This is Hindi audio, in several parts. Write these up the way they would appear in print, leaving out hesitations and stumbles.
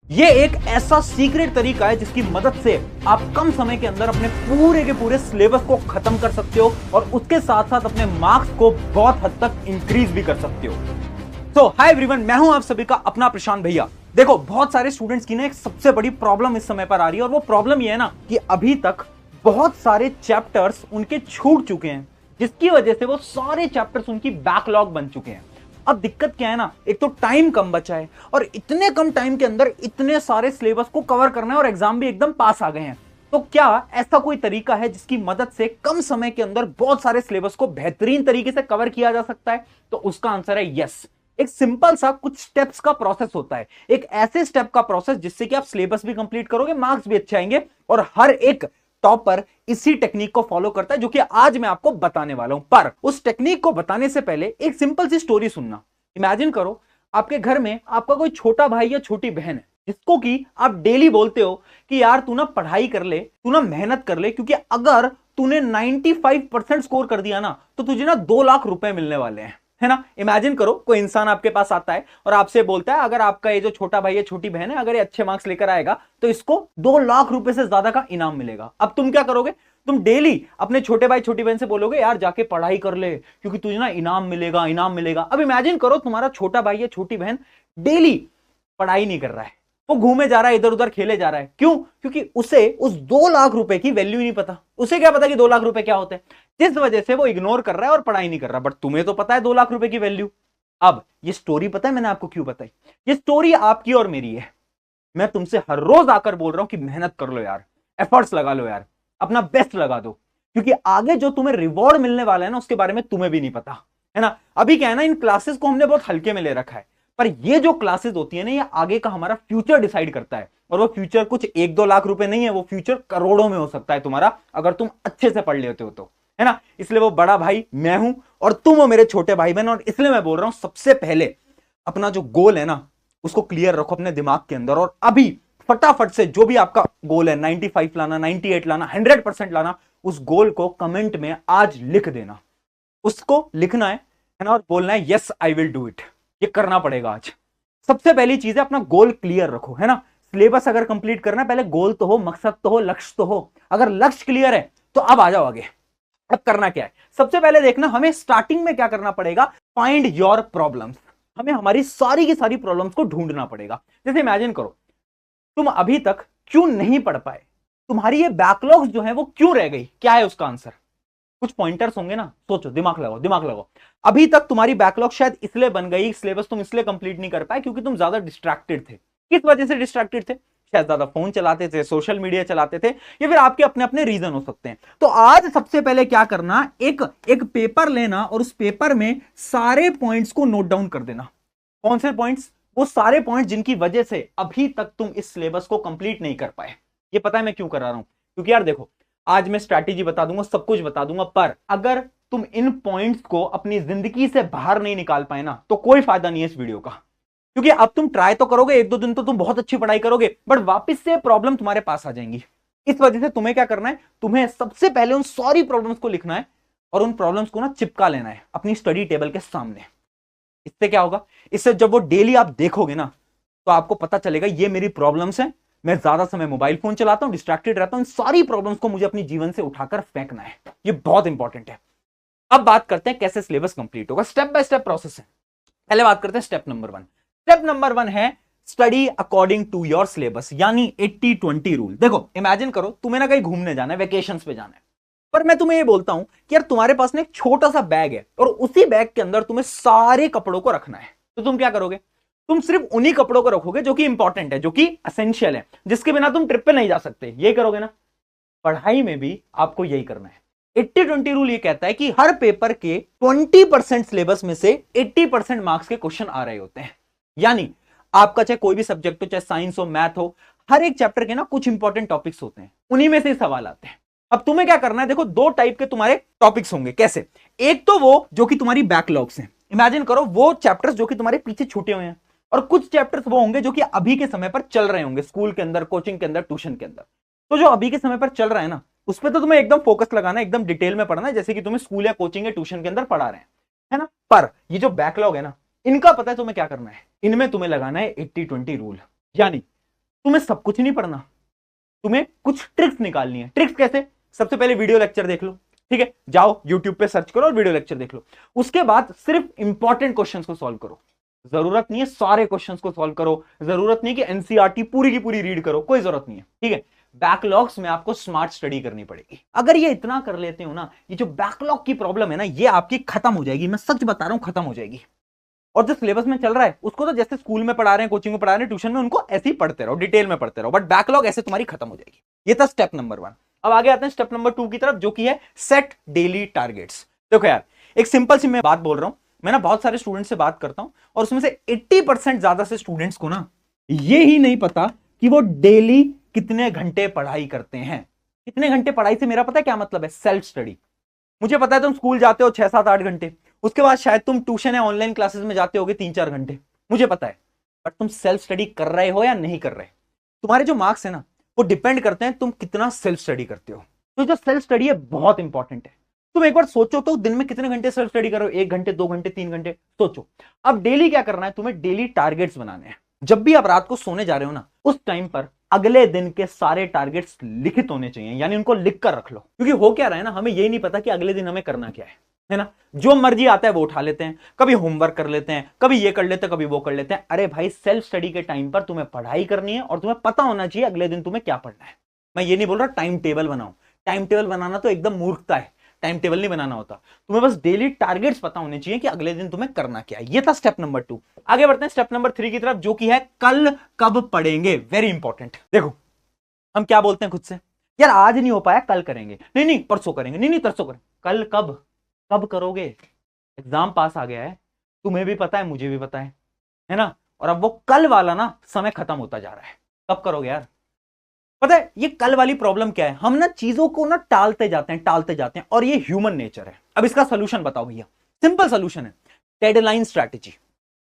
ये एक ऐसा सीक्रेट तरीका है जिसकी मदद से आप कम समय के अंदर अपने पूरे के पूरे सिलेबस को खत्म कर सकते हो और उसके साथ साथ अपने मार्क्स को बहुत हद तक इंक्रीज भी कर सकते हो। तो हाय एवरीवन, मैं हूं आप सभी का अपना प्रशांत भैया। देखो, बहुत सारे स्टूडेंट्स की ना एक सबसे बड़ी प्रॉब्लम इस समय पर आ रही है और वो प्रॉब्लम ये है ना कि अभी तक बहुत सारे चैप्टर्स उनके छूट चुके हैं, जिसकी वजह से वो सारे चैप्टर्स उनकी बैकलॉग बन चुके हैं। अब दिक्कत क्या है ना, एक तो टाइम कम बचा है और इतने कम टाइम के अंदर इतने सारे सिलेबस को कवर करना है और एग्जाम भी एकदम पास आ गए हैं। तो क्या ऐसा कोई तरीका है जिसकी मदद से कम समय के अंदर बहुत सारे सिलेबस को बेहतरीन तरीके से कवर किया जा सकता है? तो उसका आंसर है यस। एक सिंपल सा कुछ स्टेप्स का प्रोसेस होता है, एक ऐसे स्टेप का प्रोसेस जिससे कि आप सिलेबस भी कंप्लीट करोगे, मार्क्स भी अच्छे आएंगे और हर एक टॉपर इसी टेक्निक को फॉलो करता है, जो कि आज मैं आपको बताने वाला हूं। पर उस टेक्निक को बताने से पहले एक सिंपल सी स्टोरी सुनना। इमेजिन करो, आपके घर में आपका कोई छोटा भाई या छोटी बहन है जिसको कि आप डेली बोलते हो कि यार तू ना पढ़ाई कर ले, तू ना मेहनत कर ले, क्योंकि अगर तूने 95% स्कोर कर दिया ना तो तुझे ना 2 लाख रुपए मिलने वाले हैं, है ना। इमेजिन करो, कोई इंसान आपके पास आता है और आपसे बोलता है अगर आपका ये जो छोटा भाई या छोटी बहन है अगर ये अच्छे मार्क्स लेकर आएगा तो इसको 2 लाख रुपए से ज्यादा का इनाम मिलेगा। अब तुम क्या करोगे? तुम डेली अपने छोटे भाई छोटी बहन से बोलोगे यार जाके पढ़ाई कर ले क्योंकि तुझे ना इनाम मिलेगा, इनाम मिलेगा। अब इमेजिन करो, तुम्हारा छोटा भाई या छोटी बहन डेली पढ़ाई नहीं कर रहा है, वो घूमे जा रहा है, इधर उधर खेले जा रहा है। क्यों? क्योंकि उसे उस 2 लाख रुपए की वैल्यू ही नहीं पता। उसे क्या पता कि 2 लाख रुपए क्या होते हैं, जिस वजह से वो इग्नोर कर रहा है और पढ़ाई नहीं कर रहा। बट तुम्हें तो पता है 2 लाख रुपए की वैल्यू। अब ये स्टोरी पता है मैंने आपको क्यों बताई? ये स्टोरी आपकी और मेरी है। मैं तुमसे हर रोज आकर बोल रहा हूं कि मेहनत कर लो यार, एफर्ट्स लगा लो यार, अपना बेस्ट लगा दो, क्योंकि आगे जो तुम्हें रिवॉर्ड मिलने वाला है ना उसके बारे में तुम्हें भी नहीं पता, है ना। अभी क्या है ना, इन क्लासेस को हमने बहुत हल्के में ले रखा है, पर ये जो क्लासेस होती है ना ये आगे का हमारा फ्यूचर डिसाइड करता है। और वो फ्यूचर कुछ 1-2 लाख रुपए नहीं है, वो फ्यूचर करोड़ों में हो सकता है तुम्हारा, अगर तुम अच्छे से पढ़ लेते हो तो, है ना। इसलिए वो बड़ा भाई मैं हूं और तुम हो मेरे छोटे भाई बहन, और इसलिए मैं बोल रहा हूं सबसे पहले अपना जो गोल है ना उसको क्लियर रखो अपने दिमाग के अंदर। और अभी फटाफट से जो भी आपका गोल है, 95 लाना, 98 लाना, 100% लाना, उस गोल को कमेंट में आज लिख देना। उसको लिखना है ना, और बोलना है yes I will do it. ये करना पड़ेगा आज। सबसे पहली चीज है अपना गोल क्लियर रखो, है ना। सिलेबस अगर कंप्लीट करना है, पहले गोल तो हो, मकसद तो हो, लक्ष्य तो हो। अगर लक्ष्य क्लियर है तो अब आ जाओ आगे। अब करना क्या है? सबसे पहले देखना, हमें स्टार्टिंग में क्या करना पड़ेगा, फाइंड योर प्रॉब्लम्स। हमें हमारी सारी की सारी प्रॉब्लम्स को ढूंढना पड़ेगा। जैसे इमेजिन करो, तुम अभी तक क्यों नहीं पढ़ पाए, तुम्हारी ये बैकलॉग्स जो है वो क्यों रह गई, क्या है उसका आंसर? कुछ पॉइंटर्स होंगे ना, सोचो, दिमाग लगाओ, दिमाग लगाओ। अभी तक तुम्हारी बैकलॉग शायद इसलिए बन गई, सिलेबस तुम इसलिए कंप्लीट नहीं कर पाए क्योंकि तुम ज्यादा डिस्ट्रैक्टेड थे। किस वजह से डिस्ट्रैक्टेड थे? शायद ज्यादा फोन चलाते थे, सोशल मीडिया चलाते थे, या फिर आपके अपने अपने रीजन हो सकते हैं। तो आज सबसे पहले क्या करना, एक एक पेपर लेना और उस पेपर में सारे पॉइंट्स को नोट डाउन कर देना। कौन से पॉइंट्स? वो सारे पॉइंट्स जिनकी वजह से अभी तक तुम इस सिलेबस को कंप्लीट नहीं कर पाए। ये पता है मैं क्यों करा रहा हूं? क्योंकि यार देखो, आज मैं स्ट्रैटेजी बता दूंगा, सब कुछ बता दूंगा, पर अगर तुम इन पॉइंट्स को अपनी जिंदगी से बाहर नहीं निकाल पाए ना तो कोई फायदा नहीं है इस वीडियो का। क्योंकि अब तुम ट्राई तो करोगे, 1-2 दिन तो तुम बहुत अच्छी पढ़ाई करोगे, बट वापस से प्रॉब्लम तुम्हारे पास आ जाएंगी। इस वजह से तुम्हें क्या करना है, तुम्हें सबसे पहले उन सारी प्रॉब्लम्स को लिखना है और उन प्रॉब्लम्स को ना चिपका लेना है अपनी स्टडी टेबल के सामने। इससे क्या होगा, इससे जब वो डेली आप देखोगे ना तो आपको पता चलेगा ये मेरी प्रॉब्लम्स है, मैं ज्यादा समय मोबाइल फोन चलाता हूं, डिस्ट्रैक्टेड रहता हूं, इन सारी प्रॉब्लम्स को मुझे अपने जीवन से उठाकर फेंकना है। ये बहुत इंपॉर्टेंट है। अब बात करते हैं कैसे सिलेबस कंप्लीट होगा, स्टेप बाय स्टेप प्रोसेस है। पहले बात करते हैं स्टेप नंबर 1। स्टेप नंबर 1 है study according to your syllabus, यानी 80-20 रूल। देखो, इमेजिन करो तुम्हें ना कहीं घूमने जाना है, वेकेशंस पे जाना है, पर मैं तुम्हें ये बोलता हूं कि यार तुम्हारे पास ना एक छोटा सा बैग है और उसी बैग के अंदर तुम्हें सारे कपड़ों को रखना है। तो तुम क्या करोगे? तुम सिर्फ उन्हीं कपड़ों को रखोगे जो कि इंपॉर्टेंट है, जो कि एसेंशियल है, जिसके बिना तुम ट्रिप पे नहीं जा सकते। ये करोगे ना? पढ़ाई में भी आपको यही करना है। 80-20 रूल ये कहता है कि हर पेपर के 20% सिलेबस में से 80% मार्क्स के क्वेश्चन आ रहे होते हैं। यानी आपका चाहे कोई भी सब्जेक्ट हो, चाहे साइंस हो, मैथ हो, हर एक चैप्टर के ना कुछ इंपॉर्टेंट टॉपिक्स होते हैं, उन्हीं में से सवाल आते हैं। अब तुम्हें क्या करना है, देखो, 2 टाइप के तुम्हारे टॉपिक्स होंगे। कैसे? एक तो वो जो कि तुम्हारी बैकलॉग्स हैं, इमेजिन करो वो चैप्टर्स जो कि तुम्हारे पीछे छूटे हुए हैं, और कुछ चैप्टर्स वो होंगे जो कि अभी के समय पर चल रहे होंगे, स्कूल के अंदर, कोचिंग के अंदर, ट्यूशन के अंदर। तो जो अभी के समय पर चल रहा है ना उस पर तो तुम्हें एकदम फोकस लगाना है, एकदम डिटेल में पढ़ना है, जैसे कि तुम्हें स्कूल या कोचिंग या ट्यूशन के अंदर पढ़ा रहे हैं, है ना। पर ये जो बैकलॉग है ना, इनका पता है तुम्हें क्या करना है, इनमें तुम्हें लगाना है 80-20 रूल। यानी तुम्हें सब कुछ नहीं पढ़ना, तुम्हें कुछ ट्रिक्स निकालनी है। ट्रिक्स कैसे? सबसे पहले वीडियो लेक्चर देख लो, ठीक है, जाओ यूट्यूब पे सर्च करो और वीडियो लेक्चर देख लो। उसके बाद सिर्फ इंपॉर्टेंट क्वेश्चंस को सॉल्व करो। जरूरत नहीं है सारे क्वेश्चंस को सॉल्व करो, जरूरत नहीं कि एनसीईआरटी पूरी की पूरी रीड करो, कोई जरूरत नहीं है, ठीक है। बैकलॉग्स में आपको स्मार्ट स्टडी करनी पड़ेगी। अगर ये इतना कर लेते हो ना, ये जो बैकलॉग की प्रॉब्लम है ना, ये आपकी खत्म हो जाएगी। मैं सच बता रहा हूं, खत्म हो जाएगी। और जो सिलेबस में चल रहा है उसको तो जैसे स्कूल में पढ़ा रहे हैं, कोचिंग में पढ़ा रहे हैं, ट्यूशन में, उनको ऐसे ही पढ़ते रहो, डिटेल में पढ़ते रहो, बट बैकलॉग ऐसे तुम्हारी खत्म हो जाएगी। ये था स्टेप नंबर 1। अब आगे आते हैं स्टेप नंबर 2 की तरफ, जो कि है सेट डेली टारगेट्स। देखो यार, एक सिंपल सी मैं बात बोल रहा हूं, मैं ना बहुत सारे स्टूडेंट से बात करता हूं और उसमें से 80% ज्यादा से स्टूडेंट्स को ना ये ही नहीं पता कि वो डेली कितने घंटे पढ़ाई करते हैं। कितने घंटे पढ़ाई से मेरा पता है क्या मतलब है? Self study. मुझे पता है तुम स्कूल जाते हो 6-7-8 घंटे, उसके बाद शायद तुम ट्यूशन या ऑनलाइन क्लासेस में जाते होगे 3-4 घंटे, मुझे पता है। बट तुम सेल्फ स्टडी कर रहे हो या नहीं कर रहे? तुम्हारे जो मार्क्स है ना, वो डिपेंड करते हैं तुम कितना सेल्फ स्टडी करते हो। तो जो सेल्फ स्टडी है बहुत इंपॉर्टेंट है। तुम एक बार सोचो तो, दिन में कितने घंटे सेल्फ स्टडी करो? 1 घंटे, 2 घंटे, 3 घंटे? सोचो। अब डेली क्या करना है तुम्हें? डेली टारगेट्स बनाने हैं। जब भी आप रात को सोने जा रहे हो ना, उस टाइम पर अगले दिन के सारे टारगेट्स लिखित होने चाहिए, यानी उनको लिख कर रख लो। क्योंकि हो क्या रहा है ना, हमें यही नहीं पता कि अगले दिन हमें करना क्या है ना। जो मर्जी आता है वो उठा लेते हैं, कभी होमवर्क कर लेते हैं, कभी ये कर लेते हैं, कभी वो कर लेते हैं। अरे भाई, सेल्फ स्टडी के टाइम पर तुम्हें पढ़ाई करनी है और तुम्हें पता होना चाहिए अगले दिन तुम्हें क्या पढ़ना है। मैं ये नहीं बोल रहा टाइम टेबल बनाओ, टाइम टेबल बनाना तो एकदम मूर्खता है, टाइम टेबल नहीं बनाना होता। तुम्हें बस डेली टारगेट्स पता होने चाहिए कि अगले दिन तुम्हें करना क्या है। ये था स्टेप नंबर 2। आगे बढ़ते हैं स्टेप नंबर 3 की तरफ, जो कि है कल कब पढ़ेंगे। Very important. देखो, हम क्या बोलते हैं खुद से, यार आज नहीं हो पाया, कल करेंगे, नहीं नहीं परसों करेंगे, नहीं नहीं परसों करेंगे। कल कब? कब करोगे? एग्जाम पास आ गया है, तुम्हें भी पता है, मुझे भी पता है ना। और अब वो कल वाला ना समय खत्म होता जा रहा है। कब करोगे यार? पता है ये कल वाली प्रॉब्लम क्या है? हम ना चीजों को ना टालते जाते हैं, टालते जाते हैं, और ये ह्यूमन नेचर है। अब इसका सोल्यूशन बताओ भैया। सिंपल सोल्यूशन है, डेडलाइन स्ट्रैटेजी।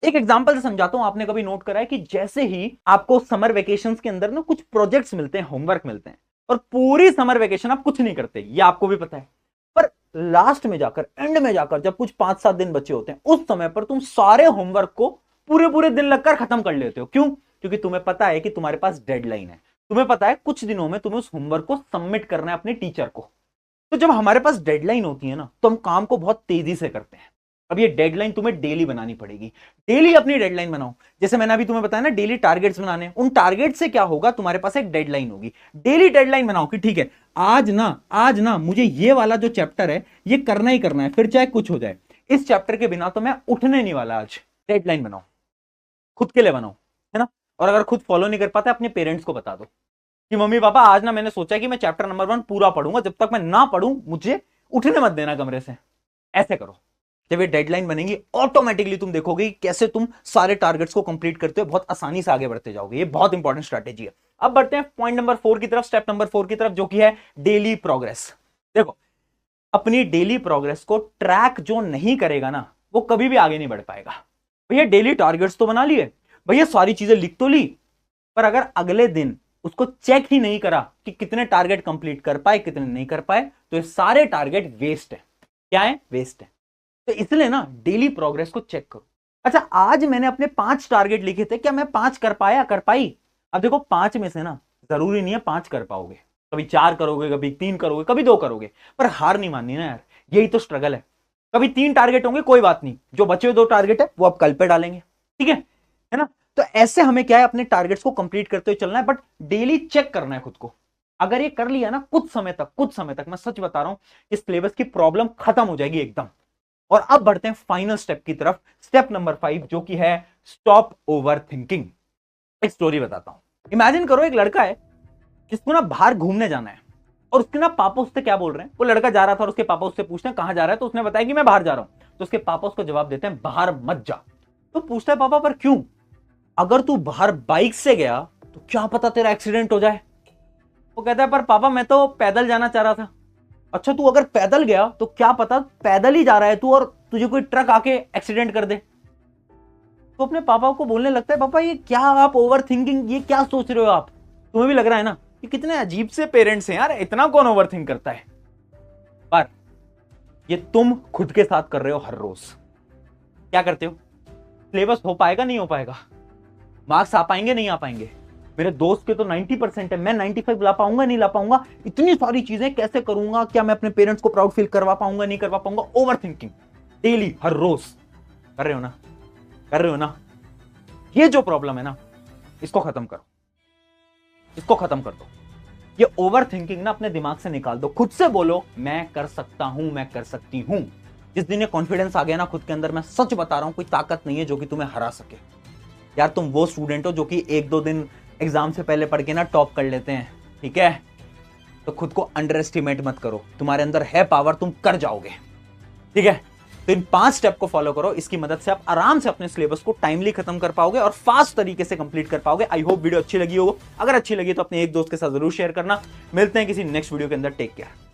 एक एग्जांपल से समझाता हूं। आपने कभी नोट करा है कि जैसे ही आपको समर वेकेशंस के अंदर ना कुछ प्रोजेक्ट्स मिलते हैं, होमवर्क मिलते हैं, और पूरी समर वेकेशन आप कुछ नहीं करते, ये आपको भी पता है, पर लास्ट में जाकर, एंड में जाकर, जब कुछ 5-7 दिन बचे होते हैं, उस समय पर तुम सारे होमवर्क को पूरे पूरे दिन लगकर खत्म कर लेते हो। क्यों? क्योंकि तुम्हें पता है कि तुम्हारे पास डेडलाइन है, तुम्हें पता है कुछ दिनों में तुम्हें उस होमवर्क को सबमिट करना है अपने टीचर को। तो जब हमारे पास डेडलाइन होती है ना, तो हम काम को बहुत तेजी से करते हैं। अब ये डेडलाइन तुम्हें डेली बनानी पड़ेगी। डेली अपनी डेडलाइन बनाओ। जैसे मैंने अभी तुम्हें बताया ना, डेली टारगेट्स बनाने। उन टारगेट से क्या होगा, तुम्हारे पास एक डेडलाइन होगी। डेली डेडलाइन बनाओ कि ठीक है, आज ना मुझे ये वाला जो चैप्टर है ये करना ही करना है, फिर चाहे कुछ हो जाए। इस चैप्टर के बिना तो मैं उठने नहीं वाला आज। डेडलाइन बनाओ, खुद के लिए बनाओ, है ना। और अगर खुद फॉलो नहीं कर पाते, अपने पेरेंट्स को बता दो कि मम्मी पापा, आज ना मैंने सोचा कि मैं चैप्टर नंबर 1 पूरा पढ़ूंगा, जब तक मैं ना पढ़ूं मुझे उठने मत देना कमरे से। ऐसे करो। जब ये डेडलाइन बनेगी, ऑटोमेटिकली तुम देखोगे कैसे तुम सारे टारगेट्स को कंप्लीट करते हो, बहुत आसानी से आगे बढ़ते जाओगे। ये बहुत इंपॉर्टेंट स्ट्रैटेजी है। अब बढ़ते हैं पॉइंट नंबर 4 की तरफ, स्टेप नंबर 4 की तरफ, जो कि है डेली प्रोग्रेस। देखो, अपनी डेली प्रोग्रेस को ट्रैक जो नहीं करेगा ना, वो कभी भी आगे नहीं बढ़ पाएगा। भैया डेली टारगेट्स तो बना लिए, भैया सारी चीजें लिख तो ली, पर अगर अगले दिन उसको चेक ही नहीं करा कि कितने टारगेट कंप्लीट कर पाए, कितने नहीं कर पाए, तो ये सारे टारगेट वेस्ट है। क्या है? वेस्ट है। तो इसलिए ना डेली प्रोग्रेस को चेक करो। अच्छा, आज मैंने अपने 5 टारगेट लिखे थे, क्या मैं 5 कर पाया, कर पाई? अब देखो, 5 में से ना जरूरी नहीं है 5 कर पाओगे, कभी 4 करोगे, कभी 3 करोगे, कभी 2 करोगे, पर हार नहीं माननी ना यार। यही तो स्ट्रगल है। कभी 3 टारगेट होंगे, कोई बात नहीं, जो बचे हुए 2 टारगेट है वो आप कल पे डालेंगे, ठीक है ना। तो ऐसे हमें क्या है, अपने टारगेट्स को कंप्लीट करते हुए चलना है, बट डेली चेक करना है खुद को। अगर ये कर लिया ना, कुछ समय तक मैं सच बता रहा हूं, इस सिलेबस की प्रॉब्लम खत्म हो जाएगी एकदम। और अब बढ़ते हैं फाइनल स्टेप की तरफ, स्टेप नंबर 5, जो कि है स्टॉप ओवर थिंकिंग। एक स्टोरी बताता हूं। इमेजिन करो, एक लड़का है जिसको ना बाहर घूमने जाना है, और उसके ना पापा उससे क्या बोल रहे हैं, वो लड़का जा रहा था और उसके पापा उससे पूछते हैं कहां जा रहा है, तो उसने बताया कि मैं बाहर जा रहा हूं। तो उसके पापा उसको जवाब देते हैं बाहर मत जा। तो पूछता है पापा पर क्यों? अगर तू बाहर बाइक से गया तो क्या पता तेरा एक्सीडेंट हो जाए। वो कहता है पर पापा मैं तो पैदल जाना चाह रहा था। अच्छा, तू अगर पैदल गया तो क्या पता पैदल ही जा रहा है तू और तुझे कोई ट्रक आके एक्सीडेंट कर दे। तो अपने पापा को बोलने लगता है पापा ये क्या आप ओवर थिंकिंग, ये क्या सोच रहे हो आप? तुम्हें भी लग रहा है ना कि कितने अजीब से पेरेंट्स हैं यार, इतना कौन ओवर थिंक करता है? पर ये तुम खुद के साथ कर रहे हो हर रोज। क्या करते हो? सिलेबस हो पाएगा, नहीं हो पाएगा, मार्क्स आ पाएंगे, नहीं आ पाएंगे, मेरे दोस्त के तो 90% है, मैं 95 ला पाऊंगा नहीं ला पाऊंगा, इतनी सारी चीजें कैसे करूंगा, क्या मैं अपने पेरेंट्स को प्राउड फील करवा पाऊंगा नहीं करवा पाऊंगा। ओवर थिंकिंग डेली, हर रोज कर रहे हो ना, कर रहे हो ना। ये जो प्रॉब्लम है ना, इसको खत्म करो, इसको खत्म कर दो। ये ओवर थिंकिंग ना अपने दिमाग से निकाल दो। खुद से बोलो मैं कर सकता हूं, मैं कर सकती हूं। जिस दिन ये कॉन्फिडेंस आ गया ना खुद के अंदर, मैं सच बता रहा हूं, कोई ताकत नहीं है जो कि तुम्हें हरा सके। यार तुम वो स्टूडेंट हो जो कि 1-2 दिन एग्जाम से पहले पढ़ के ना टॉप कर लेते हैं, ठीक है? तो खुद को अंडर एस्टिमेट मत करो, तुम्हारे अंदर है पावर, तुम कर जाओगे, ठीक है? तो इन 5 स्टेप को फॉलो करो, इसकी मदद से आप आराम से अपने सिलेबस को टाइमली खत्म कर पाओगे और फास्ट तरीके से कंप्लीट कर पाओगे। आई होप वीडियो अच्छी लगी हो। अगर अच्छी लगी तो अपने एक दोस्त के साथ जरूर शेयर करना। मिलते हैं किसी नेक्स्ट वीडियो के अंदर। Take care.